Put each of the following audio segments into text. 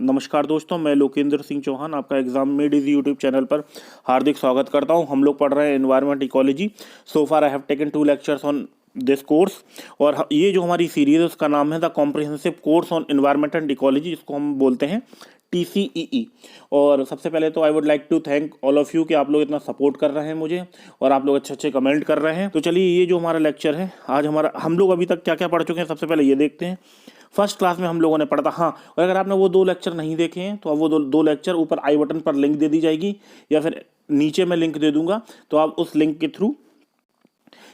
नमस्कार दोस्तों, मैं लोकेंद्र सिंह चौहान आपका exam made easy YouTube channel पर हार्दिक स्वागत करता हूं। हम लोग पढ़ रहे हैं environment ecology. So far I have taken 2 lectures on this course. और ये जो हमारी सीरीज है उसका नाम है the comprehensive course on environment and ecology, जिसको हम बोलते हैं TCEE। और सबसे पहले तो I would like to thank all of you कि आप लोग इतना सपोर्ट कर रहे हैं मुझे और आप लोग अच्छे अच्छे कमेंट कर रहे हैं। तो चलिए, ये जो हमारा लेक्चर है आज हम लोग अभी तक क्या क्या पढ़ चुके हैं सबसे पहले ये देखते हैं। फर्स्ट क्लास में हम लोगों ने पढ़ा था। हाँ, और अगर आपने वो 2 लेक्चर नहीं देखे हैं तो अब वो दो लेक्चर ऊपर आई बटन पर लिंक दे दी जाएगी या फिर नीचे मैं लिंक दे दूंगा, तो आप उस लिंक के थ्रू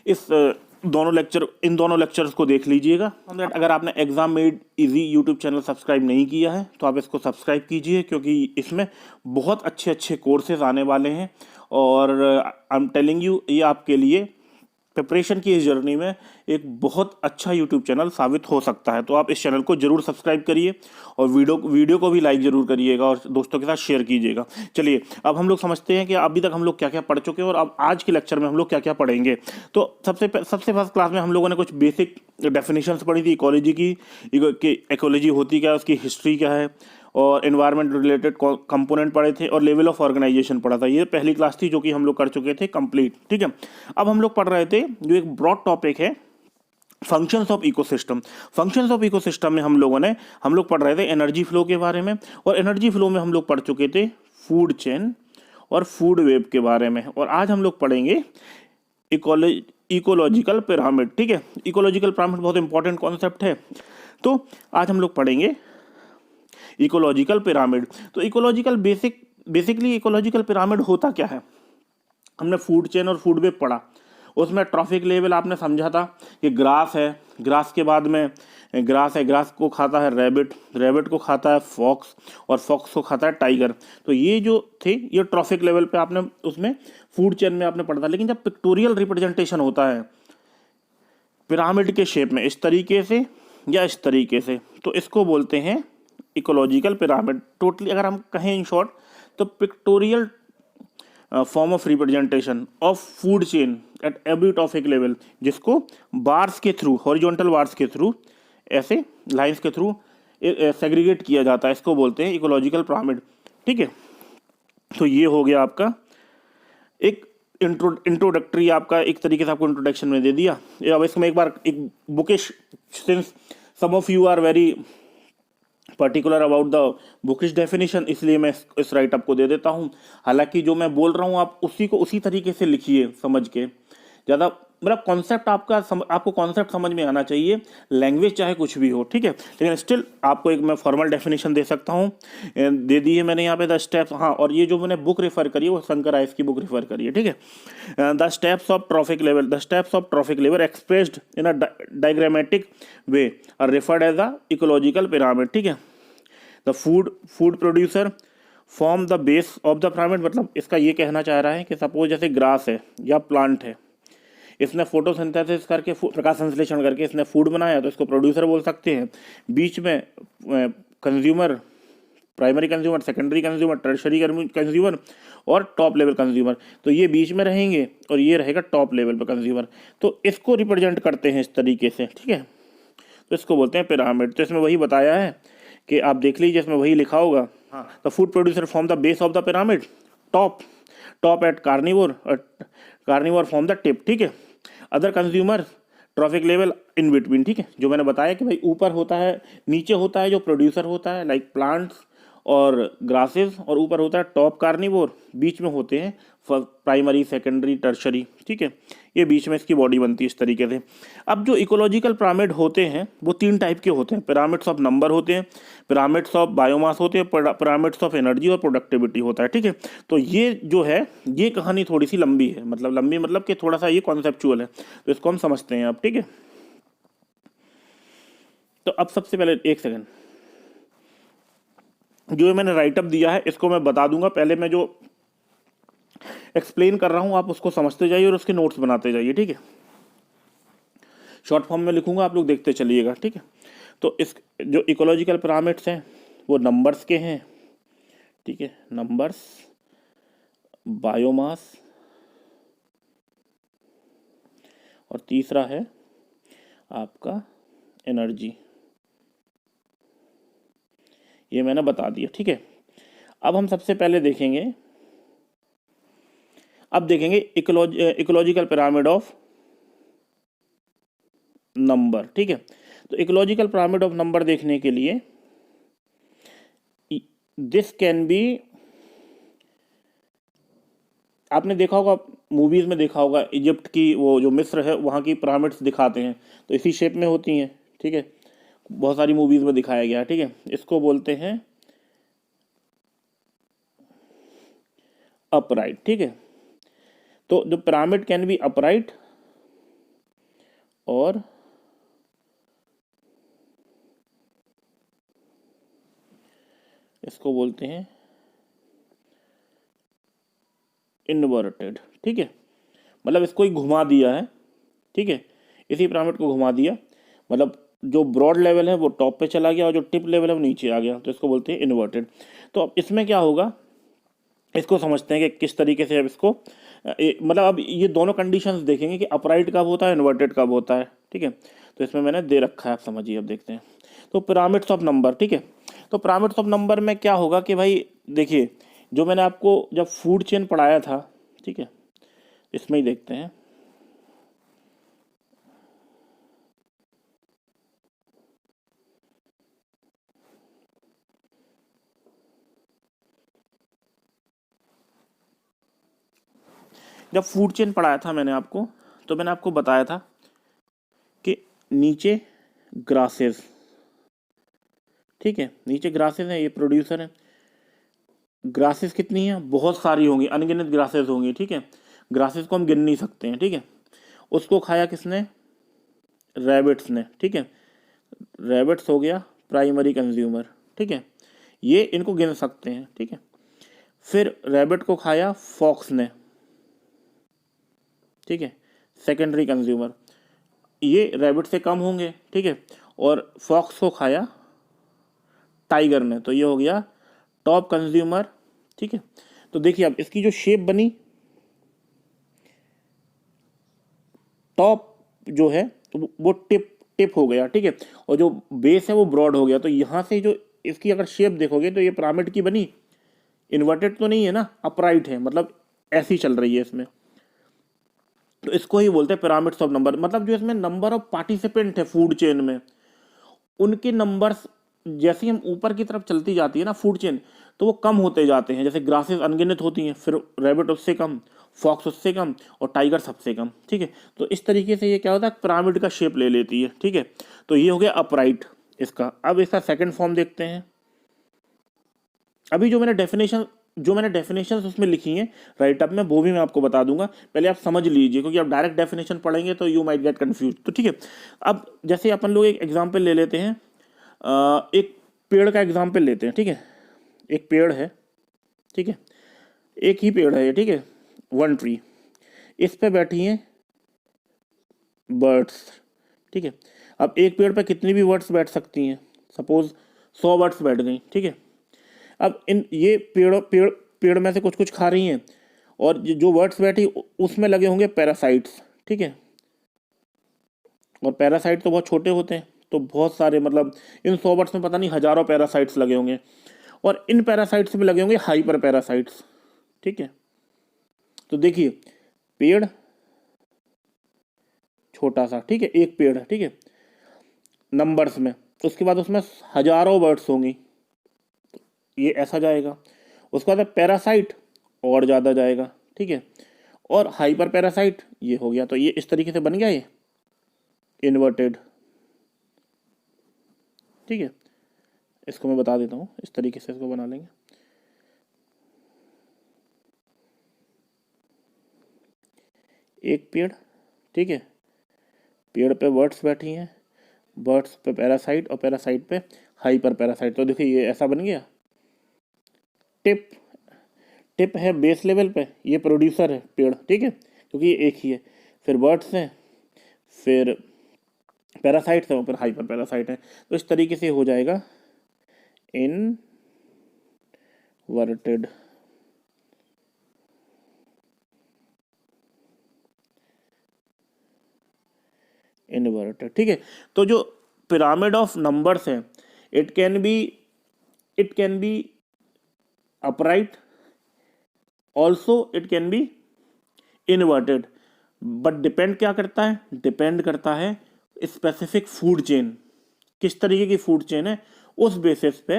इन दोनों लेक्चर्स को देख लीजिएगा। अगर आपने exam made easy YouTube channel subscribe नहीं किया है तो आप इसको सब्सक्राइब कीजिए, क्योंकि इसमें बहुत अच्छे अच्छे कोर्सेज आने वाले हैं और आई एम टेलिंग यू, ये आपके लिए प्रिपरेशन की इस जर्नी में एक बहुत अच्छा यूट्यूब चैनल साबित हो सकता है। तो आप इस चैनल को जरूर सब्सक्राइब करिए और वीडियो को भी लाइक जरूर करिएगा और दोस्तों के साथ शेयर कीजिएगा। चलिए, अब हम लोग समझते हैं कि अभी तक हम लोग क्या क्या पढ़ चुके हैं और अब आज के लेक्चर में हम लोग क्या क्या पढ़ेंगे। तो सबसे फर्स्ट क्लास में हम लोगों ने कुछ बेसिक डेफिनेशंस पढ़ी थी इकोलॉजी की। इकोलॉजी होती क्या है, उसकी हिस्ट्री क्या है, और एनवायरनमेंट रिलेटेड कंपोनेंट पढ़े थे और लेवल ऑफ ऑर्गेनाइजेशन पढ़ा था। ये पहली क्लास थी जो कि हम लोग कर चुके थे कंप्लीट। ठीक है, अब हम लोग पढ़ रहे थे जो एक ब्रॉड टॉपिक है, functions of ecosystem. Functions of ecosystem में हम लोग पढ़ रहे थे एनर्जी फ्लो के बारे में, और एनर्जी फ्लो में हम लोग पढ़ चुके थे फूड चेन और फूड वेब के बारे में। और आज हम लोग पढ़ेंगे इकोलॉजिकल पिरामिड। ठीक है, इकोलॉजिकल पिरामिड बहुत इंपॉर्टेंट कॉन्सेप्ट है, तो आज हम लोग पढ़ेंगे इकोलॉजिकल पिरामिड। तो बेसिकली इकोलॉजिकल पिरामिड होता क्या है। हमने फूड चेन और फूड वेब पढ़ा, उसमें ट्रॉफिक लेवल आपने समझा था कि ग्रास है, ग्रास के बाद में ग्रास को खाता है रैबिट को खाता है फॉक्स, और फॉक्स को खाता है टाइगर। तो ये जो थे ये ट्रॉफिक लेवल पे आपने उसमें फूड चेन में आपने पढ़ा था। लेकिन जब पिक्टोरियल रिप्रेजेंटेशन होता है पिरामिड के शेप में, इस तरीके से या इस तरीके से, तो इसको बोलते हैं इकोलॉजिकल पिरामिड। टोटली अगर हम कहें इन शॉर्ट, तो pictorial form of representation of food chain at every topic level, जिसको बार्स के थ्रू, हॉरिजॉन्टल बार्स के थ्रू, ऐसे लाइंस के थ्रू सेग्रीगेट किया जाता है, इसको बोलते हैं इकोलॉजिकल पिरामिड। ठीक है, तो ये हो गया आपका एक इंट्रोडक्टरी, आपका एक तरीके से आपको इंट्रोडक्शन में दे दिया। अब इसमें एक बार एक bookish, since some of you are very particular about the bookish definition, इसलिए मैं इस राइट अप को दे देता हूँ। हालांकि जो मैं बोल रहा हूँ आप उसी तरीके से लिखिए समझ के, ज़्यादा मतलब कॉन्सेप्ट आपको कॉन्सेप्ट समझ में आना चाहिए, लैंग्वेज चाहे कुछ भी हो। ठीक है, लेकिन स्टिल आपको एक मैं फॉर्मल डेफिनेशन दे सकता हूँ, दे दी है मैंने यहाँ पे द स्टेप्स। हाँ, और ये जो मैंने बुक रेफर करी है वो शंकर आइस की बुक रेफर करी है। ठीक है, the steps of trophic level expressed in a diagrammatic way are referred as the ecological pyramid. ठीक है, the food producer form the base of the pyramid, मतलब इसका ये कहना चाह रहा है कि सपोज जैसे ग्रास है या प्लांट है, इसने फोटोसिंथेसिस करके प्रकाश संश्लेषण करके इसने फूड बनाया, तो इसको प्रोड्यूसर बोल सकते हैं। बीच में consumer, primary consumer, secondary consumer, tertiary consumer और टॉप लेवल कंज्यूमर, तो ये बीच में रहेंगे और ये रहेगा टॉप लेवल पर कंज्यूमर। तो इसको रिप्रेजेंट करते हैं इस तरीके से। ठीक है, तो इसको बोलते हैं पिरामिड। तो इसमें वही बताया है कि आप देख लीजिए, इसमें वही लिखा होगा। हाँ, the food producer form the base of the pyramid, top at carnivore form the tip. ठीक है, other consumer trophic level in between. ठीक है, जो मैंने बताया कि भाई ऊपर होता है, नीचे होता है जो प्रोड्यूसर होता है लाइक प्लांट्स और ग्रासेस, और ऊपर होता है टॉप कार्निवोर, बीच में होते हैं प्राइमरी, सेकेंडरी, टर्शरी। ठीक है, ये बीच में इसकी बॉडी बनती है इस तरीके से। अब जो इकोलॉजिकल पिरामिड होते हैं वो 3 टाइप के होते हैं। पिरामिड्स ऑफ नंबर होते हैं, पिरामिड्स ऑफ बायोमास होते हैं, पिरामिड्स ऑफ एनर्जी और प्रोडक्टिविटी होता है। ठीक है, तो ये जो है ये कहानी थोड़ी सी लंबी है, मतलब कि थोड़ा सा ये कॉन्सेप्चुअल है, तो इसको हम समझते हैं अब। ठीक है, तो अब सबसे पहले एक सेकेंड, जो मैंने राइटअप दिया है इसको मैं बता दूंगा। पहले मैं जो एक्सप्लेन कर रहा हूं आप उसको समझते जाइए और उसके नोट्स बनाते जाइए। ठीक है, शॉर्ट फॉर्म में लिखूंगा, आप लोग देखते चलिएगा। ठीक है, तो इस जो इकोलॉजिकल पिरामिड्स हैं वो नंबर्स के हैं। ठीक है, नंबर्स, बायोमास, और तीसरा है आपका एनर्जी। ये मैंने बता दिया, ठीक है। अब हम सबसे पहले देखेंगे, अब देखेंगे इकोलॉजिकल पिरामिड ऑफ नंबर, ठीक है। तो इकोलॉजिकल पिरामिड ऑफ नंबर देखने के लिए दिस कैन बी, आपने देखा होगा, मूवीज में देखा होगा, इजिप्ट की वो जो मिस्र है वहाँ की पिरामिड्स दिखाते हैं तो इसी शेप में होती हैं, ठीक है। बहुत सारी मूवीज में दिखाया गया है, ठीक है। इसको बोलते हैं अपराइट, ठीक है। तो the pyramid can be upright और इसको बोलते हैं इनवर्टेड, ठीक है। मतलब इसको ही घुमा दिया है, ठीक है। इसी पिरामिड को घुमा दिया, मतलब जो ब्रॉड लेवल है वो टॉप पे चला गया और जो टिप लेवल है वो नीचे आ गया, तो इसको बोलते हैं इन्वर्टेड। तो अब इसमें क्या होगा, इसको समझते हैं कि किस तरीके से अब इसको मतलब अब ये दोनों कंडीशंस देखेंगे कि अपराइट कब होता है, इन्वर्टेड कब होता है, ठीक है। तो इसमें मैंने दे रखा है, आप समझिए। अब देखते हैं तो पिरामिड्स ऑफ नंबर, ठीक है। तो पिरामिड्स ऑफ नंबर में क्या होगा कि भाई देखिए, जो मैंने आपको जब फूड चेन पढ़ाया था, ठीक है, इसमें ही देखते हैं। जब फूड चेन पढ़ाया था मैंने आपको, तो मैंने आपको बताया था कि नीचे ग्रासेस, ठीक है, नीचे ग्रासेस हैं, ये प्रोड्यूसर है। ग्रासेस कितनी हैं, बहुत सारी होंगी, अनगिनत ग्रासेस होंगी, ठीक है। ग्रासेस को हम गिन नहीं सकते हैं, ठीक है। उसको खाया किसने, रैबिट्स ने, ठीक है। रैबिट्स हो गया प्राइमरी कंज्यूमर, ठीक है। ये इनको गिन सकते हैं, ठीक है। फिर रैबिट को खाया फॉक्स ने, ठीक है, सेकेंडरी कंज्यूमर, ये रैबिट से कम होंगे, ठीक है। और फॉक्स को खाया टाइगर ने, तो ये हो गया टॉप कंज्यूमर, ठीक है। तो देखिए अब इसकी जो शेप बनी, टॉप जो है तो वो टिप टिप हो गया, ठीक है। और जो बेस है वो ब्रॉड हो गया। तो यहाँ से जो इसकी अगर शेप देखोगे तो ये पिरामिड की बनी, इन्वर्टेड तो नहीं है ना, अपराइट है, मतलब ऐसी चल रही है इसमें। तो इसको ही बोलते हैं पिरामिड्स ऑफ नंबर। मतलब जो इसमें नंबर ऑफ पार्टिसिपेंट है फूड चेन में, उनके नंबर्स जैसे ही हम ऊपर की तरफ चलती जाती है ना फूड चेन, तो वो कम होते जाते हैं। जैसे ग्रासेस अनगिनत होती हैं, फिर रैबिट उससे कम, फॉक्स उससे कम और टाइगर सबसे कम, ठीक है। तो इस तरीके से ये क्या होता है, पिरामिड का शेप ले लेती है, ठीक है। तो ये हो गया अपराइट इसका। अब इसका सेकंड फॉर्म देखते हैं। अभी जो मैंने डेफिनेशन उसमें लिखी हैं राइट अप में, वो भी मैं आपको बता दूंगा, पहले आप समझ लीजिए, क्योंकि आप डायरेक्ट डेफिनेशन पढ़ेंगे तो यू माइट गेट कंफ्यूज। तो ठीक है, अब जैसे अपन लोग एक एग्जांपल ले लेते हैं, एक पेड़ का एग्जांपल लेते हैं, ठीक है। एक पेड़ है, ठीक है, एक ही पेड़ है ये, ठीक है, वन ट्री। इस पे बैठी हैं बर्ड्स, ठीक है। अब एक पेड़ पे कितनी भी बर्ड्स बैठ सकती हैं, सपोज 100 बर्ड्स बैठ गई, ठीक है। अब इन ये पेड़ में से कुछ कुछ खा रही हैं, और जो बर्ड्स बैठी उसमें लगे होंगे पैरासाइट्स, ठीक है। और पैरासाइट तो बहुत छोटे होते हैं, तो बहुत सारे, मतलब इन 100 बर्ड्स में पता नहीं हजारों पैरासाइट्स लगे होंगे, और इन पैरासाइट्स में लगे होंगे हाइपर पैरासाइट्स, ठीक है। तो देखिए, पेड़ छोटा सा, ठीक है, एक पेड़ है, ठीक है, नंबर्स में। उसके बाद उसमें हजारों बर्ड्स होंगी, ये ऐसा जाएगा। उसके बाद पैरासाइट और ज़्यादा जाएगा, ठीक है। और हाइपर पैरासाइट ये हो गया। तो ये इस तरीके से बन गया ये इन्वर्टेड, ठीक है। इसको मैं बता देता हूँ, इस तरीके से इसको बना लेंगे। एक पेड़, ठीक है, पेड़ पे बर्ड्स बैठी हैं, बर्ड्स पे पैरासाइट और पैरासाइट पे हाइपर पैरासाइट। तो देखिए ये ऐसा बन गया। टिप टिप है बेस लेवल पे, ये प्रोड्यूसर है पेड़, ठीक है, क्योंकि ये एक ही है। फिर बर्ड्स हैं, फिर पैरासाइट्स हैं, फिर हाइपर पैरासाइट है। तो इस तरीके से हो जाएगा इनवर्टेड, इनवर्टेड, ठीक है। तो जो पिरामिड ऑफ नंबर्स है, it can be it can be upright, also it can be inverted, but depend क्या करता है, डिपेंड करता है स्पेसिफिक फूड चेन, किस तरीके की फूड चेन है, उस बेसिस पे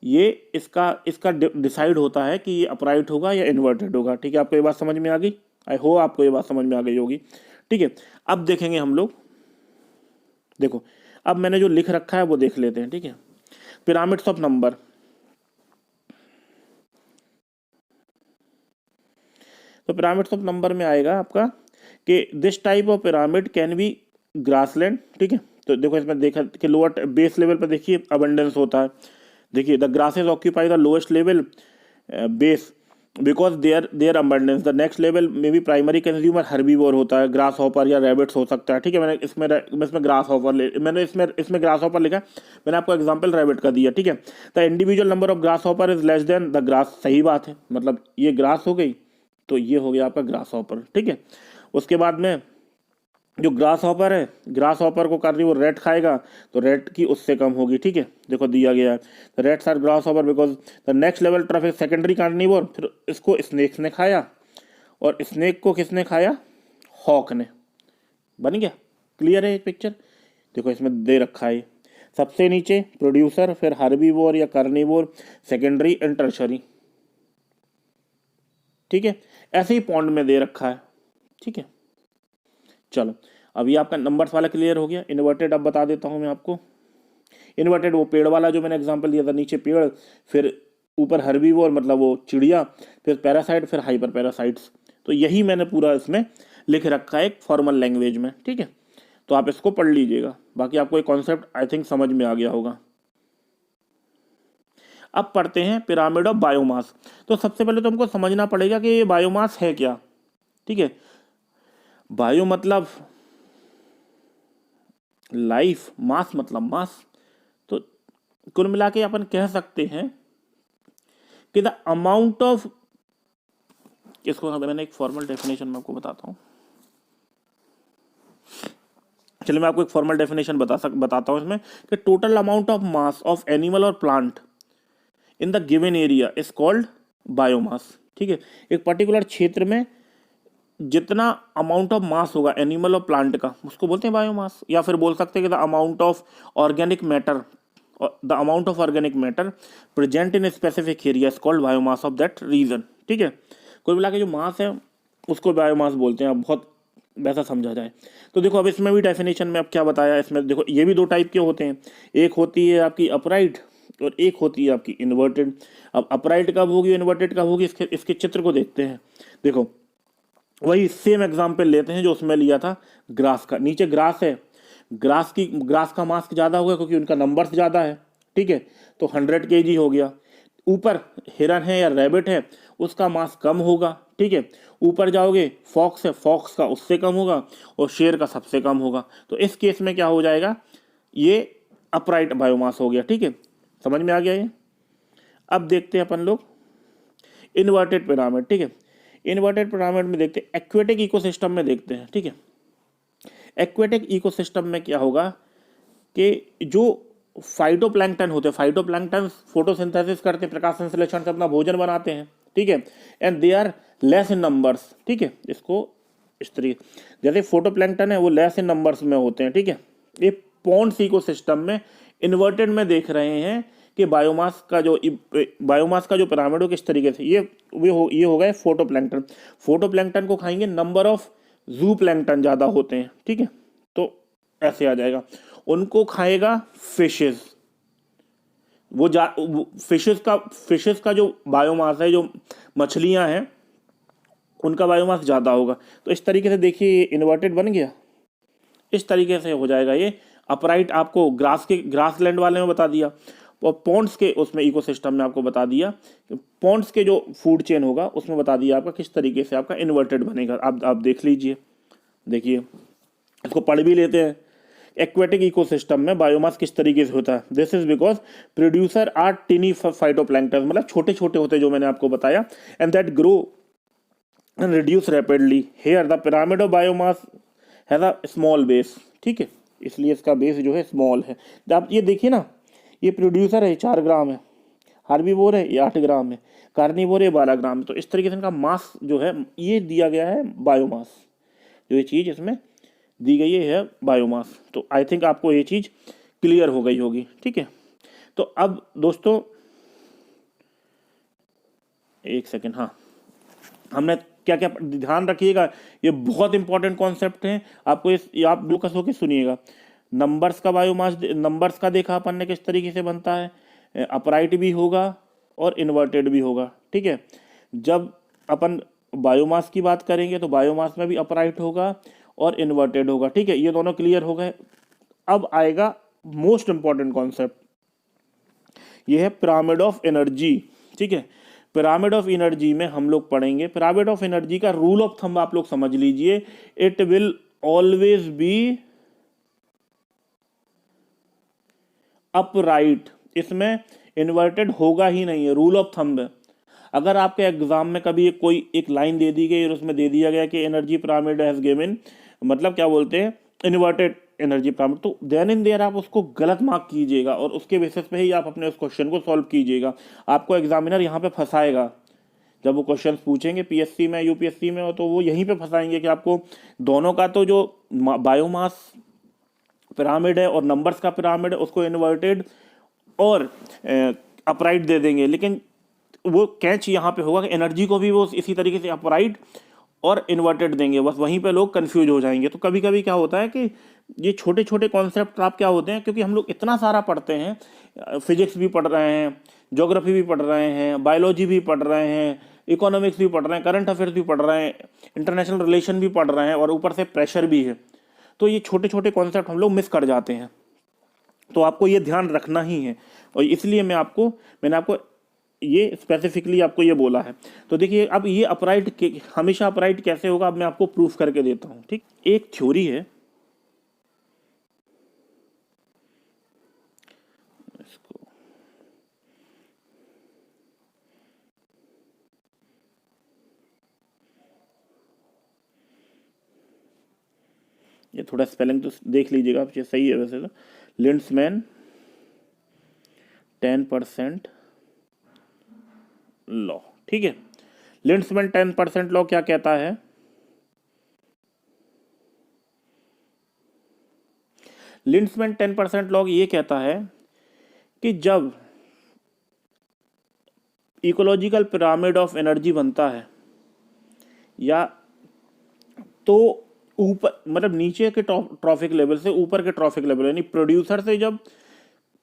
ये इसका इसका डिसाइड होता है कि ये अपराइट होगा या इन्वर्टेड होगा। ठीक है, आपको ये बात समझ में आ गई? आई होप आपको ये बात समझ में आ गई होगी। ठीक है, अब देखेंगे हम लोग, देखो अब मैंने जो लिख रखा है वो देख लेते हैं। ठीक है, पिरामिड्स ऑफ नंबर। तो पिरामिड्स ऑफ नंबर में आएगा आपका कि this type of pyramid can be grassland. ठीक है, तो देखो इसमें देखा कि लोअर बेस लेवल पर देखिए अबंडेंस होता है। देखिए the grasses occupy the lowest level base because there abundance, the next level में भी प्राइमरी कंज्यूमर हर्बीवोर होता है, ग्रास हॉपर या रैबिट्स हो सकता है। ठीक है, मैंने इसमें ग्रास हॉपर मैंने इसमें ग्रास हॉपर लिखा, मैंने आपको एग्जांपल रैबिट का दिया। ठीक है, the individual number of grass hopper is less than the grass, सही बात है, मतलब ये ग्रास हो गई तो ये हो गया आपका ग्रास हॉपर। ठीक है, उसके बाद में जो ग्रास हॉपर है, ग्रास हॉपर को कर रही वो रेट खाएगा तो रेट की उससे कम होगी। ठीक है, देखो दिया गया है rats are grasshopper because the next level trophic secondary carnivore, फिर इसको स्नेक्स ने खाया और स्नेक को किसने खाया, हॉक ने। बन गया, क्लियर है एक पिक्चर? देखो इसमें दे रखा है सबसे नीचे प्रोड्यूसर, फिर हार्बीवोर या कार्निवोर, सेकेंडरी एंड टर्शरी। ठीक है, ऐसे ही पॉन्ड में दे रखा है। ठीक है, चलो अभी आपका नंबर्स वाला क्लियर हो गया। इन्वर्टेड अब बता देता हूं मैं आपको। इन्वर्टेड वो पेड़ वाला जो मैंने एग्जांपल दिया था, नीचे पेड़, फिर ऊपर हर्बीवोर मतलब वो चिड़िया, फिर पैरासाइट, फिर हाइपर पैरासाइट्स। तो यही मैंने पूरा इसमें लिख रखा है एक फॉर्मल लैंग्वेज में। ठीक है, तो आप इसको पढ़ लीजिएगा, बाकी आपको ये कॉन्सेप्ट आई थिंक समझ में आ गया होगा। अब पढ़ते हैं पिरामिड ऑफ बायोमास। तो सबसे पहले तो हमको समझना पड़ेगा कि ये बायोमास है क्या। ठीक है, बायो मतलब लाइफ, मास मतलब मास। तो कुल मिला के अपन कह सकते हैं कि द अमाउंट ऑफ, इसको मैंने एक फॉर्मल डेफिनेशन में आपको बताता हूं। चलिए मैं आपको एक फॉर्मल डेफिनेशन बताता हूं इसमें कि total amount of mass of animal और plant in the given area is called biomass. ठीक है, एक पर्टिकुलर क्षेत्र में जितना अमाउंट ऑफ मास होगा एनिमल और प्लांट का, उसको बोलते हैं बायोमास। या फिर बोल सकते हैं कि the amount of organic matter, the amount of organic matter present in specific area is called biomass of that region. ठीक है, कुल मिला के जो मास है उसको बायोमास बोलते हैं। अब बहुत वैसा समझा जाए तो देखो अब इसमें भी डेफिनेशन में अब क्या बताया, इसमें देखो ये भी दो टाइप के होते हैं, एक होती है आपकी अपराइट और एक होती है आपकी इन्वर्टेड। अब अपराइट कब होगी, इन्वर्टेड कब होगी, इसके चित्र को देखते हैं। देखो वही सेम एग्जाम्पल लेते हैं जो उसमें लिया था ग्रास का। नीचे ग्रास है, ग्रास का मास ज़्यादा होगा क्योंकि उनका नंबर्स ज़्यादा है। ठीक है, तो 100 kg हो गया। ऊपर हिरन है या रैबिट है, उसका मास कम होगा। ठीक है, ऊपर जाओगे फॉक्स है, फॉक्स का उससे कम होगा और शेर का सबसे कम होगा। तो इस केस में क्या हो जाएगा, ये अपराइट बायोमास हो गया। ठीक है, समझ में आ गया ये? अब देखते हैं अपन लोग इन्वर्टेड पिरामिड। ठीक है, इन्वर्टेड पिरामिड में देखते हैं एक्वेटिक इकोसिस्टम में देखते हैं। ठीक है, एक्वेटिक इकोसिस्टम में क्या होगा कि जो फाइटोप्लैंक्टन होते हैं, फाइटोप्लैंक्टन फोटोसिंथेसिस करते, प्रकाश संश्लेषण से अपना भोजन बनाते हैं। ठीक है, and they are less in numbers. ठीक है, इसको इस तरीके जैसे फोटोप्लैंक्टन है वो लेस इन नंबर्स में होते हैं। ठीक है, ये पॉन्ड्स इकोसिस्टम में इन्वर्टेड में देख रहे हैं कि बायोमास का जो पिरामिड हो किस तरीके से, ये हो गए फोटोप्लैंक्टन। फोटोप्लैंक्टन को खाएंगे, नंबर ऑफ जू प्लैंक्टन ज़्यादा होते हैं। ठीक है, तो ऐसे आ जाएगा। उनको खाएगा फिशेस, फिशेस का जो बायोमास है, जो मछलियां हैं उनका बायोमास ज़्यादा होगा। तो इस तरीके से देखिए इन्वर्टेड बन गया, इस तरीके से हो जाएगा ये। अपराइट आपको ग्रास लैंड वाले में बता दिया और पॉन्ड्स के उसमें इकोसिस्टम में आपको बता दिया, पॉन्ड्स के जो फूड चेन होगा उसमें बता दिया आपका किस तरीके से आपका इन्वर्टेड बनेगा। आप देख लीजिए, देखिए इसको पढ़ भी लेते हैं। एक्वेटिक इकोसिस्टम में बायोमास किस तरीके से होता है, this is because producer are tiny phytoplankton, मतलब छोटे छोटे होते हैं जो मैंने आपको बताया, and that grow and reduce rapidly. Here the pyramid of biomass has a small base. ठीक है, इसलिए इसका बेस जो है स्मॉल है। आप ये देखिए ना, ये प्रोड्यूसर है 4 ग्राम है, हार्बीवोर है ये 8 ग्राम है, कार्निवोर है 12 ग्राम है। तो इस तरीके से इनका मास जो है ये दिया गया है बायोमास, जो ये चीज़ इसमें दी गई है बायोमास। तो आई थिंक आपको ये चीज़ क्लियर हो गई होगी, ठीक है। तो अब दोस्तों एक सेकेंड, हाँ, हमने क्या क्या ध्यान रखिएगा, ये बहुत इंपॉर्टेंट कॉन्सेप्ट है, आपको आप फोकस होकर सुनिएगा। नंबर्स का बायोमास, नंबर्स का देखा अपन ने किस तरीके से बनता है, अपराइट भी होगा और इन्वर्टेड भी होगा, ठीक है। जब अपन बायोमास की बात करेंगे तो बायोमास में भी अपराइट होगा और इन्वर्टेड होगा, ठीक है। ये दोनों क्लियर हो गए। अब आएगा मोस्ट इंपॉर्टेंट कॉन्सेप्ट, ये है पिरामिड ऑफ एनर्जी, ठीक है। पिरामिड ऑफ एनर्जी में हम लोग पढ़ेंगे, पिरामिड ऑफ एनर्जी का रूल ऑफ थंब आप लोग समझ लीजिए, it will always be upright, इसमें इन्वर्टेड होगा ही नहीं है, रूल ऑफ थंब है। अगर आपके एग्जाम में कभी कोई एक लाइन दे दी गई और उसमें दे दिया गया कि एनर्जी पिरामिड हैज गिवन, मतलब क्या बोलते हैं, इन्वर्टेड एनर्जी पिरामिड, तो देन इन देयर आप उसको गलत मार्क कीजिएगा और उसके बेसिस पे ही आप अपने उस क्वेश्चन को सॉल्व कीजिएगा। आपको एग्जामिनर यहाँ पे फंसाएगा, जब वो क्वेश्चन पूछेंगे पीएससी में यूपीएससी में, तो वो यहीं पे फंसाएंगे कि आपको दोनों का तो जो बायोमास पिरामिड है और नंबर्स का पिरामिड है उसको इन्वर्टेड और अपराइट दे देंगे, लेकिन वो कैच यहाँ पे होगा कि एनर्जी को भी वो इसी तरीके से अपराइट और इन्वर्टेड देंगे, बस वहीं पे लोग कंफ्यूज हो जाएंगे। तो कभी कभी क्या होता है कि ये छोटे छोटे कॉन्सेप्ट आप क्या होते हैं, क्योंकि हम लोग इतना सारा पढ़ते हैं, फिजिक्स भी पढ़ रहे हैं, ज्योग्राफी भी पढ़ रहे हैं, बायोलॉजी भी पढ़ रहे हैं, इकोनॉमिक्स भी पढ़ रहे हैं, करंट अफेयर्स भी पढ़ रहे हैं, इंटरनेशनल रिलेशन भी पढ़ रहे हैं और ऊपर से प्रेशर भी है, तो ये छोटे छोटे कॉन्सेप्ट हम लोग मिस कर जाते हैं। तो आपको ये ध्यान रखना ही है और इसलिए मैंने आपको ये स्पेसिफिकली आपको ये बोला है। तो देखिए अब ये अपराइट हमेशा अपराइट कैसे होगा, अब मैं आपको प्रूफ करके देता हूँ, ठीक। एक थ्योरी है, इसको ये थोड़ा स्पेलिंग तो देख लीजिएगा आप, ये सही है वैसे तो, लिंड्समैन 10% लॉ, ठीक है। लिंड्समैन 10% लॉ क्या कहता है, लिंड्समैन 10% लॉ ये कहता है कि जब इकोलॉजिकल पिरामिड ऑफ एनर्जी बनता है, या तो ऊपर मतलब नीचे के ट्रॉफिक लेवल से ऊपर के ट्रॉफिक लेवल, यानी प्रोड्यूसर से जब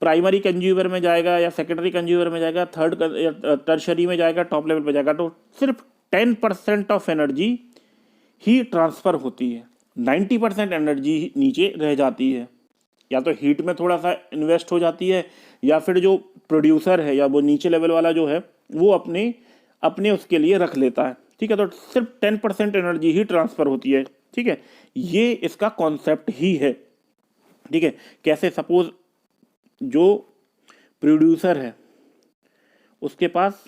प्राइमरी कंज्यूमर में जाएगा या सेकेंडरी कंज्यूमर में जाएगा, थर्ड या टर्शरी में जाएगा, टॉप लेवल पे जाएगा, तो सिर्फ 10% ऑफ एनर्जी ही ट्रांसफ़र होती है, 90% एनर्जी नीचे रह जाती है, या तो हीट में थोड़ा सा इन्वेस्ट हो जाती है, या फिर जो प्रोड्यूसर है या वो नीचे लेवल वाला जो है वो अपने उसके लिए रख लेता है, ठीक है। तो सिर्फ 10% एनर्जी ही ट्रांसफ़र होती है, ठीक है। ये इसका कॉन्सेप्ट ही है, ठीक है। कैसे, सपोज जो प्रोड्यूसर है उसके पास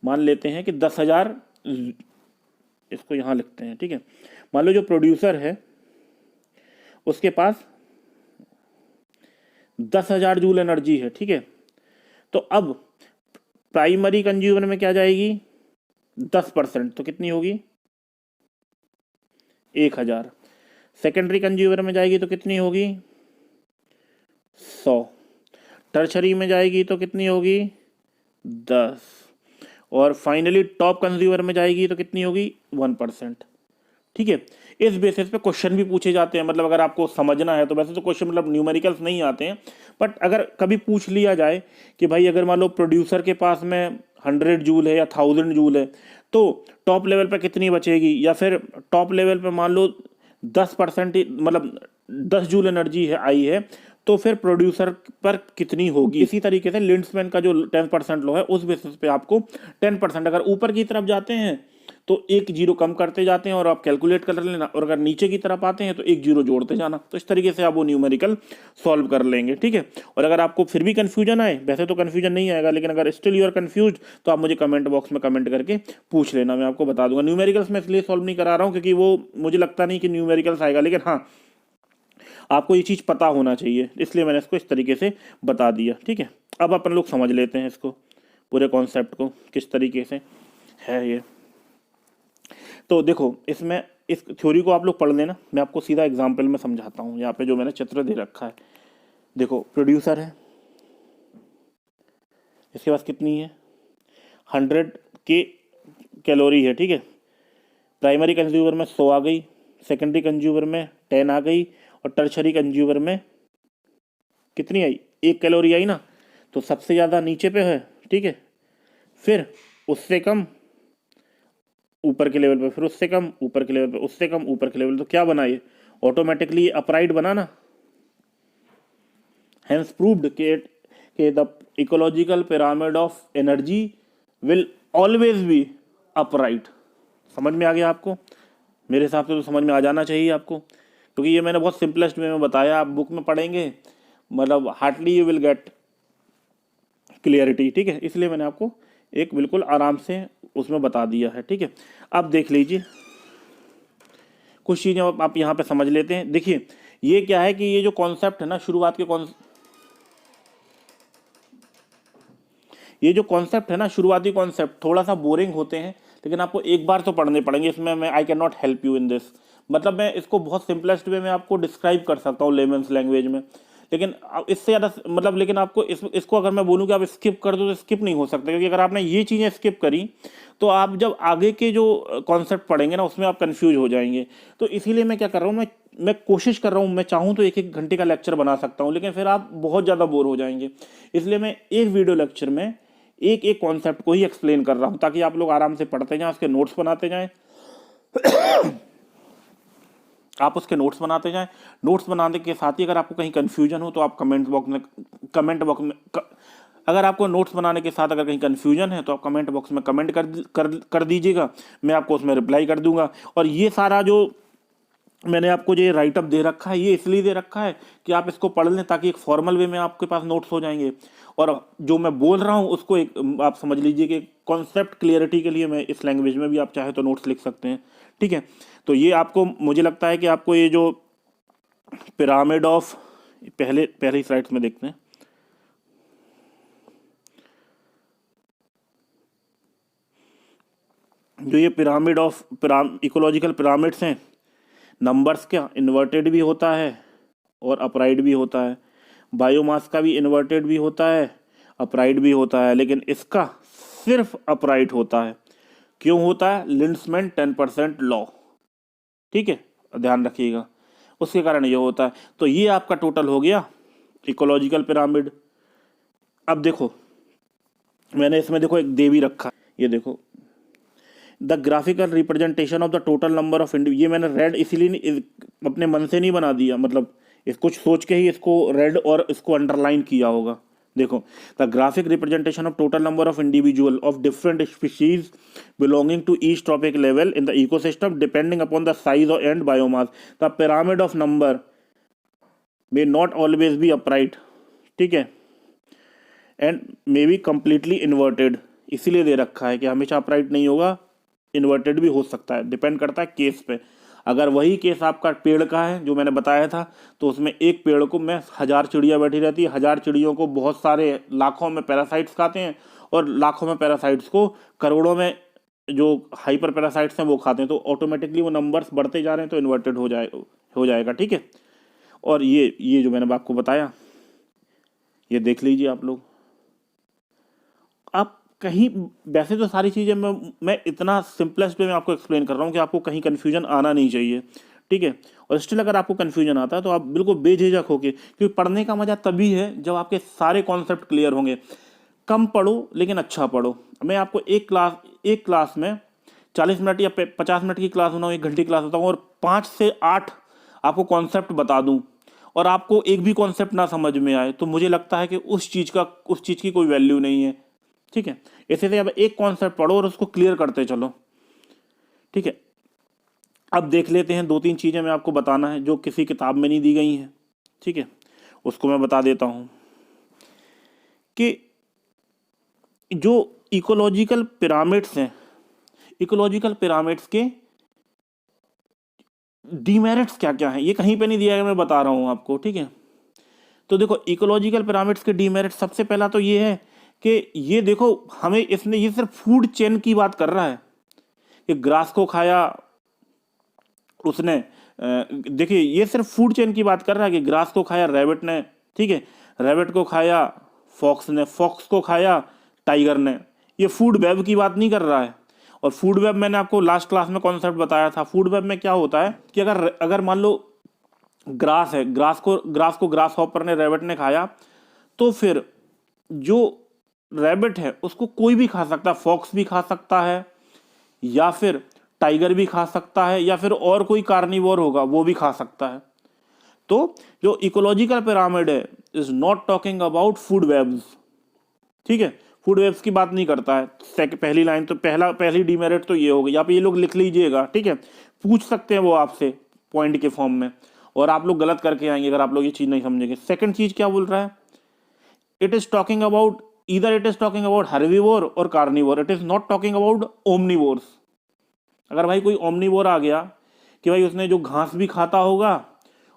मान लेते हैं कि 10,000, इसको यहाँ लिखते हैं, ठीक है। मान लो जो प्रोड्यूसर है उसके पास 10,000 जूल एनर्जी है, ठीक है। तो अब प्राइमरी कंज्यूमर में क्या जाएगी, 10%, तो कितनी होगी 1,000। सेकेंडरी कंज्यूमर में जाएगी तो कितनी होगी 100। टर्शरी में जाएगी तो कितनी होगी 10, और फाइनली टॉप कंज्यूमर में जाएगी तो कितनी होगी 1%, ठीक है। इस बेसिस पे क्वेश्चन भी पूछे जाते हैं, मतलब अगर आपको समझना है तो वैसे तो क्वेश्चन मतलब न्यूमेरिकल्स नहीं आते हैं, बट अगर कभी पूछ लिया जाए कि भाई अगर मान लो प्रोड्यूसर के पास में 100 जूल है या 1000 जूल है तो टॉप लेवल पे कितनी बचेगी, या फिर टॉप लेवल पे मान लो 10% मतलब 10 जूल एनर्जी है आई है, तो फिर प्रोड्यूसर पर कितनी होगी। इसी तरीके से लिंड्समैन का जो 10% लॉ है उस बेसिस पे आपको 10%, अगर ऊपर की तरफ जाते हैं तो एक जीरो कम करते जाते हैं और आप कैलकुलेट कर लेना, और अगर नीचे की तरफ आते हैं तो एक जीरो जोड़ते जाना। तो इस तरीके से आप वो न्यूमेरिकल सॉल्व कर लेंगे, ठीक है। और अगर आपको फिर भी कन्फ्यूजन आए, वैसे तो कन्फ्यूजन नहीं आएगा, लेकिन अगर स्टिल यू आर कन्फ्यूज तो आप मुझे कमेंट बॉक्स में कमेंट करके पूछ लेना, मैं आपको बता दूंगा। न्यूमेरिकल्स में इसलिए सॉल्व नहीं करा रहा हूँ क्योंकि वो मुझे लगता नहीं कि न्यूमेरिकल्स आएगा, लेकिन हाँ आपको ये चीज़ पता होना चाहिए, इसलिए मैंने इसको इस तरीके से बता दिया, ठीक है। अब अपन लोग समझ लेते हैं इसको, पूरे कॉन्सेप्ट को किस तरीके से है ये। तो देखो, इसमें इस थ्योरी को आप लोग पढ़ लेना, मैं आपको सीधा एग्जाम्पल में समझाता हूँ। यहाँ पे जो मैंने चित्र दे रखा है, देखो प्रोड्यूसर है, इसके पास कितनी है 100 के कैलोरी है, ठीक है। प्राइमरी कंज्यूमर में 100 आ गई, सेकेंडरी कंज्यूमर में 10 आ गई, और टर्शरी कंज्यूमर में कितनी आई 1 कैलोरी आई ना। तो सबसे ज़्यादा नीचे पे है, ठीक है, फिर उससे कम ऊपर के लेवल पे, फिर उससे कम ऊपर के लेवल पे, उससे कम ऊपर के लेवल। तो क्या बना ये, ऑटोमेटिकली अपराइट बना ना। हैंस प्रूव्ड के the ecological pyramid of energy will always be upright. समझ में आ गया आपको? मेरे हिसाब से तो समझ में आ जाना चाहिए आपको, क्योंकि ये मैंने बहुत सिंपलेस्ट वे में बताया। आप बुक में पढ़ेंगे मतलब hardly you will get clarity, ठीक है। इसलिए मैंने आपको एक बिल्कुल आराम से उसमें बता दिया है, ठीक है। अब देख लीजिए कुछ चीज़ें आप यहाँ पे समझ लेते हैं। देखिए ये क्या है कि ये जो कॉन्सेप्ट है ना, शुरुआत के ये जो कॉन्सेप्ट है ना, शुरुआती कॉन्सेप्ट थोड़ा सा बोरिंग होते हैं, लेकिन आपको एक बार तो पढ़ने पड़ेंगे। इसमें मैं I can not help you in this, मतलब मैं इसको बहुत सिंपलेस्ट वे में आपको डिस्क्राइब कर सकता हूँ लेमन्स लैंग्वेज में, लेकिन इससे ज़्यादा मतलब, लेकिन आपको इसको अगर मैं बोलूँ कि आप स्किप कर दो तो स्किप नहीं हो सकता, क्योंकि अगर आपने ये चीज़ें स्किप करी तो आप जब आगे के जो कॉन्सेप्ट पढ़ेंगे ना उसमें आप कंफ्यूज हो जाएंगे। तो इसीलिए मैं क्या कर रहा हूँ, मैं कोशिश कर रहा हूँ, मैं चाहूँ तो 1-1 घंटे का लेक्चर बना सकता हूँ, लेकिन फिर आप बहुत ज़्यादा बोर हो जाएंगे। इसलिए मैं एक वीडियो लेक्चर में एक एक कॉन्सेप्ट को ही एक्सप्लेन कर रहा हूँ, ताकि आप लोग आराम से पढ़ते जाएं, उसके नोट्स बनाते जाएं। आप उसके नोट्स बनाते जाएं। नोट्स बनाने के साथ ही अगर आपको कहीं कन्फ्यूजन हो तो आप कमेंट बॉक्स में अगर आपको नोट्स बनाने के साथ अगर कहीं कन्फ्यूजन है तो आप कमेंट बॉक्स में कमेंट कर दीजिएगा, मैं आपको उसमें रिप्लाई कर दूंगा। और ये सारा जो मैंने आपको जो राइटअप दे रखा है, ये इसलिए दे रखा है कि आप इसको पढ़ लें, ताकि एक फॉर्मल वे में आपके पास नोट्स हो जाएंगे। और जो मैं बोल रहा हूँ उसको एक आप समझ लीजिए कि कॉन्सेप्ट क्लियरिटी के लिए मैं इस लैंग्वेज में भी आप चाहे तो नोट्स लिख सकते हैं, ठीक है। तो ये आपको, मुझे लगता है कि आपको ये जो पिरामिड ऑफ, पहले स्लाइड्स में देखते हैं, जो ये पिरामिड ऑफ इकोलॉजिकल पिरामिड्स हैं, नंबर्स क्या इन्वर्टेड भी होता है और अपराइट भी होता है। बायोमास का भी इन्वर्टेड भी होता है, अपराइट भी होता है, लेकिन इसका सिर्फ अपराइट होता है। क्यों होता है? लिंड्समैन 10% लॉ, ठीक है, ध्यान रखिएगा, उसके कारण ये होता है। तो ये आपका टोटल हो गया इकोलॉजिकल पिरामिड। अब देखो मैंने इसमें देखो एक देवी रखा, ये देखो the graphical representation of the total number of individual. ये मैंने रेड इसीलिए अपने मन से नहीं बना दिया, मतलब इस कुछ सोच के ही इसको रेड और इसको अंडरलाइन किया होगा। देखो, the graphic representation of total number of individual of different species belonging to each tropic level in the ecosystem depending upon the size and biomass. The pyramid of number may not always be upright, ठीक है, and may be completely inverted. इसीलिए दे रखा है कि हमेशा upright नहीं होगा, इन्वर्टेड भी हो सकता है, डिपेंड करता है केस पे। अगर वही केस आपका पेड़ का है जो मैंने बताया था, तो उसमें एक पेड़ को में 1000 चिड़िया बैठी रहती है, 1000 चिड़ियों को बहुत सारे लाखों में पैरासाइट्स खाते हैं, और लाखों में पैरासाइट्स को करोड़ों में जो हाइपर पैरासाइट्स हैं वो खाते हैं। तो ऑटोमेटिकली वो नंबर्स बढ़ते जा रहे हैं, तो इन्वर्टेड हो जाएगा, ठीक है। और ये जो मैंने आपको बताया, ये देख लीजिए आप लोग। आप कहीं, वैसे तो सारी चीज़ें मैं इतना सिंपलेस्ट वे में आपको एक्सप्लेन कर रहा हूँ कि आपको कहीं कन्फ्यूजन आना नहीं चाहिए, ठीक है। और स्टिल अगर आपको कन्फ्यूजन आता है तो आप बिल्कुल बेझिझक होके, क्योंकि पढ़ने का मज़ा तभी है जब आपके सारे कॉन्सेप्ट क्लियर होंगे। कम पढ़ो लेकिन अच्छा पढ़ो। मैं आपको एक क्लास में 40 मिनट या 50 मिनट की क्लास बनाऊँ, 1 घंटे की क्लास बताऊँ, और 5 से 8 आपको कॉन्सेप्ट बता दूँ, और आपको एक भी कॉन्सेप्ट ना समझ में आए, तो मुझे लगता है कि उस चीज़ की कोई वैल्यू नहीं है, ठीक है। ऐसे से अब एक कॉन्सेप्ट पढ़ो और उसको क्लियर करते चलो, ठीक है। अब देख लेते हैं 2-3 चीज़ें मैं आपको बताना है जो किसी किताब में नहीं दी गई हैं, ठीक है, उसको मैं बता देता हूँ कि जो इकोलॉजिकल पिरामिड्स हैं, इकोलॉजिकल पिरामिड्स के डीमेरिट्स क्या क्या हैं, ये कहीं पे नहीं दिया है, मैं बता रहा हूँ आपको, ठीक है। तो देखो इकोलॉजिकल पिरामिड्स के डीमेरिट सबसे पहला तो ये है कि ये देखो हमें इसने ये सिर्फ फूड चेन की बात कर रहा है कि ग्रास को खाया उसने, देखिए ये सिर्फ फूड चेन की बात कर रहा है कि ग्रास को खाया रैबिट ने, ठीक है, रैबिट को खाया फॉक्स ने, फॉक्स को खाया टाइगर ने। ये फूड वेब की बात नहीं कर रहा है। और फूड वेब मैंने आपको लास्ट क्लास में कॉन्सेप्ट बताया था। फूड वेब में क्या होता है कि अगर मान लो ग्रास है, ग्रास को ग्रास हॉपर ने, रैबिट ने खाया, तो फिर जो रैबिट है उसको कोई भी खा सकता है, फॉक्स भी खा सकता है या फिर टाइगर भी खा सकता है या फिर और कोई कार्निवोर होगा वो भी खा सकता है। तो जो इकोलॉजिकल पिरामिड है is not talking about food webs, ठीक है, फूड वेब्स की बात नहीं करता है। पहली लाइन तो पहली डीमेरिट तो ये होगी, यहाँ पे ये लोग लिख लीजिएगा, ठीक है, पूछ सकते हैं वो आपसे पॉइंट के फॉर्म में और आप लोग गलत करके आएंगे अगर आप लोग ये चीज़ नहीं समझेंगे। सेकंड चीज़ क्या बोल रहा है, it is talking about either it is talking about herbivore और carnivore, it is not talking about omnivores. अगर भाई कोई ओमनीवोर आ गया कि भाई उसने जो घास भी खाता होगा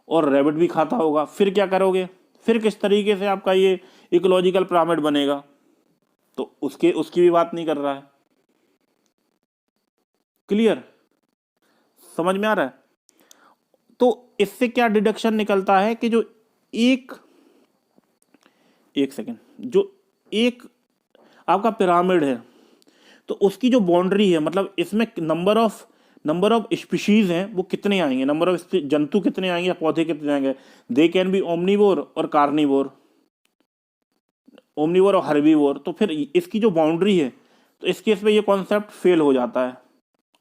और रैबिट भी खाता होगा, फिर क्या करोगे, फिर किस तरीके से आपका ये इकोलॉजिकल पिरामिड बनेगा, तो उसकी भी बात नहीं कर रहा है। क्लियर, समझ में आ रहा है। तो इससे क्या डिडक्शन निकलता है कि जो एक सेकेंड, जो एक आपका पिरामिड है तो उसकी जो बाउंड्री है, मतलब इसमें नंबर ऑफ स्पीशीज हैं वो कितने आएंगे, नंबर ऑफ जंतु कितने आएंगे या पौधे कितने आएंगे, दे कैन बी ओमनीवोर और कार्निवोर, ओमनीवोर और हर्बीवोर। तो फिर इसकी जो बाउंड्री है तो इस केस में ये कॉन्सेप्ट फेल हो जाता है,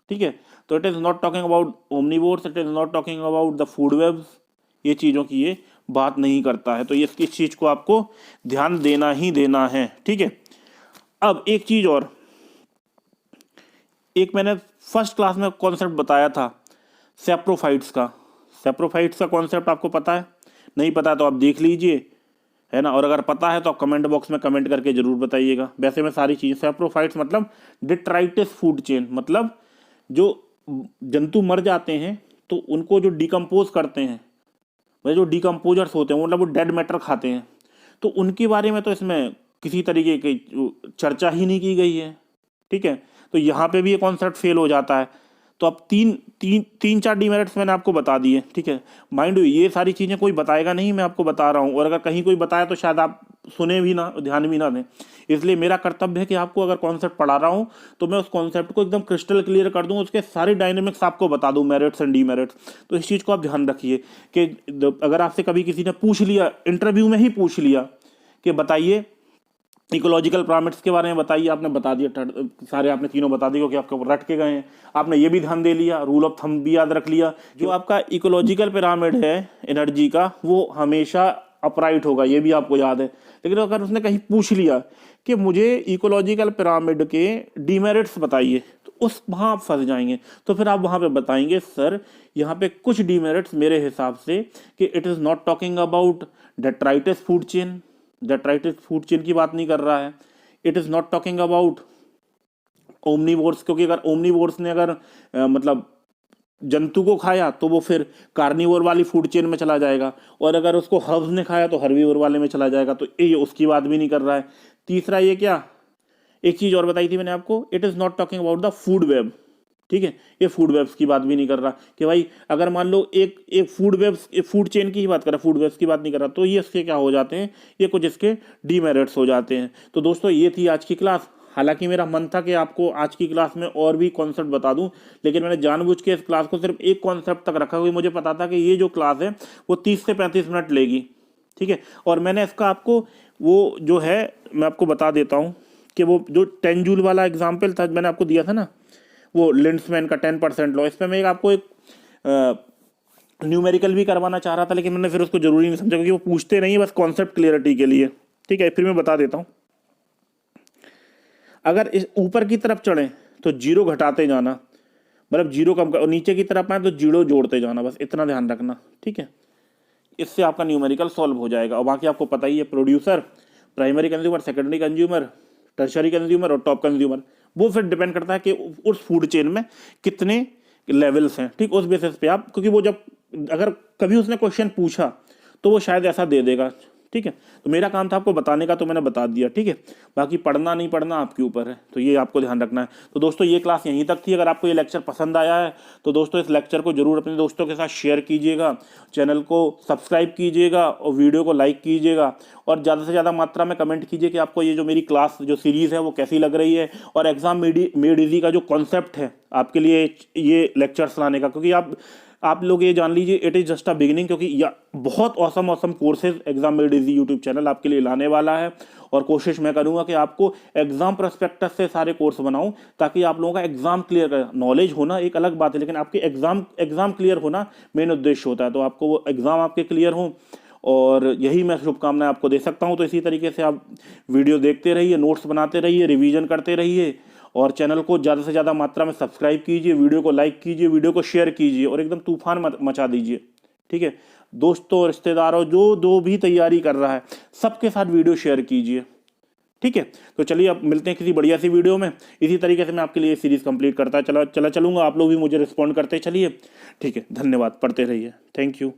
ठीक है। तो it is not talking about omnivores, it is not talking about the food webs, ये चीज़ों की ये बात नहीं करता है। तो ये इस चीज़ को आपको ध्यान देना ही देना है, ठीक है। अब एक चीज़ और, एक मैंने फर्स्ट क्लास में कॉन्सेप्ट बताया था सैप्रोफाइट्स का। सैप्रोफाइट्स का कॉन्सेप्ट आपको पता है, नहीं पता तो आप देख लीजिए, है ना, और अगर पता है तो आप कमेंट बॉक्स में कमेंट करके जरूर बताइएगा। वैसे मैं सारी चीज़ें, सैप्रोफाइट्स मतलब डिट्राइटिस फूड चेन, मतलब जो जंतु मर जाते हैं तो उनको जो डिकम्पोज करते हैं, वह जो डिकम्पोजर्स होते हैं मतलब वो डेड मैटर खाते हैं, तो उनके बारे में तो इसमें किसी तरीके की चर्चा ही नहीं की गई है, ठीक है। तो यहाँ पे भी ये कॉन्सेप्ट फेल हो जाता है। तो अब तीन चार डीमेरिट्स मैंने आपको बता दिए, ठीक है। माइंड यू ये सारी चीज़ें कोई बताएगा नहीं, मैं आपको बता रहा हूँ, और अगर कहीं कोई बताया तो शायद आप सुने भी ना, ध्यान भी ना दें। इसलिए मेरा कर्तव्य है कि आपको अगर कॉन्सेप्ट पढ़ा रहा हूँ तो मैं उस कॉन्सेप्ट को एकदम क्रिस्टल क्लियर कर दूँ, उसके सारे डायनेमिक्स आपको बता दूँ, मेरिट्स एंड डीमेरिट्स। तो इस चीज़ को आप ध्यान रखिए कि अगर आपसे कभी किसी ने पूछ लिया, इंटरव्यू में ही पूछ लिया कि बताइए इकोलॉजिकल पिरामिड्स के बारे में बताइए, आपने बता दिया, सारे आपने तीनों बता दिए क्योंकि आपके रट के गए हैं, आपने ये भी ध्यान दे लिया, रूल ऑफ थंब भी याद रख लिया, जो आपका इकोलॉजिकल पिरामिड है एनर्जी का वो हमेशा अपराइट होगा, ये भी आपको याद है। लेकिन अगर उसने कहीं पूछ लिया कि मुझे इकोलॉजिकल पिरामिड के डीमेरिट्स बताइए, तो उस वहाँ आप फंस जाएंगे। तो फिर आप वहाँ पे बताएंगे सर यहाँ पे कुछ डीमेरिट्स मेरे हिसाब से कि it is not talking about detritus food chain, detritus food chain की बात नहीं कर रहा है। It is not talking about omnivores, क्योंकि अगर ओमनीवोर्स ने अगर मतलब जंतु को खाया तो वो फिर कार्निवोर वाली फूड चेन में चला जाएगा, और अगर उसको हर्ब्स ने खाया तो हर्बीवोर वाले में चला जाएगा, तो ये उसकी बात भी नहीं कर रहा है। तीसरा ये क्या, एक चीज़ और बताई थी मैंने आपको, it is not talking about the food web, ठीक है, ये फूड वेब्स की बात भी नहीं कर रहा कि भाई अगर मान लो एक फूड वेब्स, फूड चेन की ही बात कर रहा, फूड वेब्स की बात नहीं कर रहा, तो ये इसके क्या हो जाते हैं, ये कुछ इसके डीमेरिट्स हो जाते हैं। तो दोस्तों ये थी आज की क्लास। हालांकि मेरा मन था कि आपको आज की क्लास में और भी कॉन्सेप्ट बता दूं, लेकिन मैंने जानबूझ के इस क्लास को सिर्फ एक कॉन्सेप्ट तक रखा, क्योंकि मुझे पता था कि ये जो क्लास है वो 30 से 35 मिनट लेगी, ठीक है। और मैंने इसका आपको वो जो है मैं आपको बता देता हूँ कि वो जो 10 जूल वाला एग्जाम्पल था मैंने आपको दिया था ना, वो लिंड्समैन का 10% लॉ, इस पर मैं आपको एक न्यूमेरिकल भी करवाना चाह रहा था, लेकिन मैंने फिर उसको जरूरी नहीं समझा क्योंकि वो पूछते नहीं है, बस कॉन्सेप्ट क्लियरिटी के लिए, ठीक है। फिर मैं बता देता हूँ, अगर इस ऊपर की तरफ चढ़ें तो जीरो घटाते जाना, मतलब जीरो कम कर, और नीचे की तरफ आए तो जीरो जोड़ते जाना, बस इतना ध्यान रखना, ठीक है। इससे आपका न्यूमेरिकल सॉल्व हो जाएगा। और बाकी आपको पता ही है, producer, primary consumer, secondary consumer, tertiary consumer और टॉप कंज्यूमर, वो फिर डिपेंड करता है कि उस फूड चेन में कितने लेवल्स हैं, ठीक, उस बेसिस पे आप, क्योंकि वो जब अगर कभी उसने क्वेश्चन पूछा तो वो शायद ऐसा दे देगा, ठीक है। तो मेरा काम था आपको बताने का, तो मैंने बता दिया, ठीक है। बाकी पढ़ना नहीं पढ़ना आपके ऊपर है, तो ये आपको ध्यान रखना है। तो दोस्तों ये क्लास यहीं तक थी। अगर आपको ये लेक्चर पसंद आया है तो दोस्तों इस लेक्चर को जरूर अपने दोस्तों के साथ शेयर कीजिएगा, चैनल को सब्सक्राइब कीजिएगा और वीडियो को लाइक कीजिएगा, और ज़्यादा से ज़्यादा मात्रा में कमेंट कीजिए कि आपको ये जो मेरी क्लास जो सीरीज़ है वो कैसी लग रही है, और एग्ज़ाम मेड इजी का जो कॉन्सेप्ट है आपके लिए ये लेक्चर्स लाने का, क्योंकि आप लोग ये जान लीजिए it is just a beginning, क्योंकि या बहुत awesome courses exam made easy YouTube channel आपके लिए लाने वाला है। और कोशिश मैं करूंगा कि आपको एग्जाम प्रोस्पेक्टस से सारे कोर्स बनाऊं, ताकि आप लोगों का एग्जाम क्लियर कर, नॉलेज होना एक अलग बात है, लेकिन आपके एग्जाम क्लियर होना मेन उद्देश्य होता है। तो आपको वो एग्जाम आपके क्लियर हों, और यही मैं शुभकामनाएं आपको दे सकता हूं। तो इसी तरीके से आप वीडियो देखते रहिए, नोट्स बनाते रहिए, रिवीजन करते रहिए, और चैनल को ज़्यादा से ज़्यादा मात्रा में सब्सक्राइब कीजिए, वीडियो को लाइक कीजिए, वीडियो को शेयर कीजिए, और एकदम तूफान मचा दीजिए, ठीक है। दोस्तों, रिश्तेदारों, जो भी तैयारी कर रहा है सबके साथ वीडियो शेयर कीजिए, ठीक है। तो चलिए अब मिलते हैं किसी बढ़िया सी वीडियो में। इसी तरीके से मैं आपके लिए सीरीज़ कंप्लीट करता चलूँगा। आप लोग भी मुझे रिस्पॉन्ड करते चलिए, ठीक है। धन्यवाद, पढ़ते रहिए। Thank you.